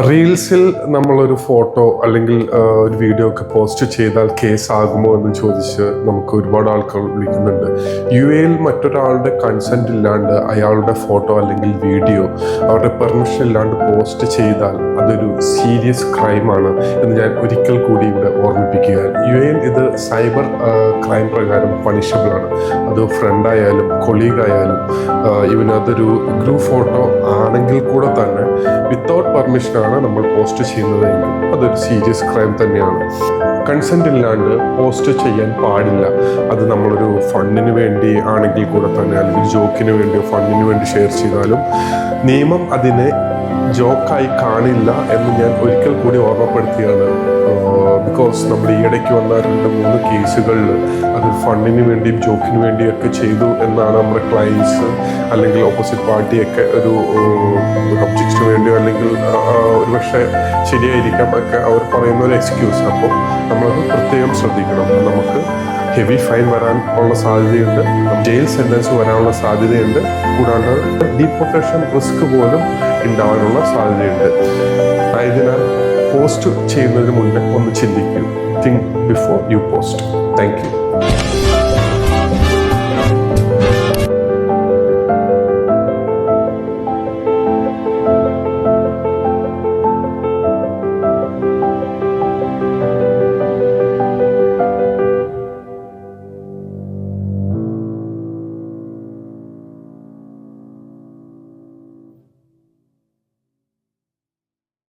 റീൽസിൽ നമ്മളൊരു ഫോട്ടോ അല്ലെങ്കിൽ ഒരു വീഡിയോ ഒക്കെ പോസ്റ്റ് ചെയ്താൽ കേസ് ആകുമോ എന്ന് ചോദിച്ച് നമുക്ക് ഒരുപാട് ആൾക്കാർ വിളിക്കുന്നുണ്ട്. യു.എയിൽ മറ്റൊരാളുടെ കൺസെൻറ്റ് ഇല്ലാണ്ട് അയാളുടെ ഫോട്ടോ അല്ലെങ്കിൽ വീഡിയോ അവരുടെ പെർമിഷൻ ഇല്ലാണ്ട് പോസ്റ്റ് ചെയ്താൽ അതൊരു സീരിയസ് ക്രൈമാണ് എന്ന് ഞാൻ ഒരിക്കൽ കൂടി ഇവിടെ ഓർമ്മിപ്പിക്കുകയാണ്. യു.എയിൽ ഇത് സൈബർ ക്രൈം പ്രകാരം പണിഷബിൾ ആണ്. അത് ഫ്രണ്ടായാലും കൊളീഗായാലും ഇവൻ അതൊരു ഗ്രൂപ്പ് ഫോട്ടോ ആണെങ്കിൽ കൂടെ തന്നെ വിത്തൗട്ട് പെർമിഷനാണ് നമ്മൾ പോസ്റ്റ് ചെയ്യുന്നതെങ്കിൽ അതൊരു സീരിയസ് ക്രൈം തന്നെയാണ്. കൺസെൻറ്റ് ഇല്ലാണ്ട് പോസ്റ്റ് ചെയ്യാൻ പാടില്ല. അത് നമ്മളൊരു ഫണ്ടിന് വേണ്ടി ആണെങ്കിൽ കൂടെ തന്നെ അല്ലെങ്കിൽ ജോക്കിന് വേണ്ടിയോ ഫണ്ടിന് വേണ്ടി ഷെയർ ചെയ്താലും നിയമം അതിനെ ജോക്കായി കാണില്ല എന്ന് ഞാൻ ഒരിക്കൽ കൂടി ഓർമ്മപ്പെടുത്തിയാണ്. ബിക്കോസ് നമ്മൾ ഈയിടയ്ക്ക് വന്ന 2-3 കേസുകളിൽ അത് ഫണ്ടിന് വേണ്ടിയും ജോക്കിന് വേണ്ടിയൊക്കെ ചെയ്തു എന്നാണ് നമ്മുടെ ക്ലയൻസ് അല്ലെങ്കിൽ ഓപ്പോസിറ്റ് പാർട്ടിയൊക്കെ ഒരു ഒബ്ജക്റ്റിന് വേണ്ടിയോ അല്ലെങ്കിൽ ഒരുപക്ഷെ ശരിയായിരിക്കാം ഒക്കെ അവർ പറയുന്ന ഒരു എക്സ്ക്യൂസ്. അപ്പോൾ നമ്മളത് പ്രത്യേകം ശ്രദ്ധിക്കണം. നമുക്ക് ഹെവി ഫൈൻ വരാൻ ഉള്ള സാധ്യതയുണ്ട്, ജയിൽ സെൻറ്റൻസ് വരാനുള്ള സാധ്യതയുണ്ട്, കൂടാണ്ട് ഡീപ്പോർട്ടേഷൻ റിസ്ക് പോലും ഉണ്ടാവാനുള്ള സാധ്യതയുണ്ട്. ആയതിനാൽ പോസ്റ്റ് ചെയ്യുന്നതിന് മുന്നേ ഒന്ന് ചിന്തിക്കൂ. Think before you post. Thank you.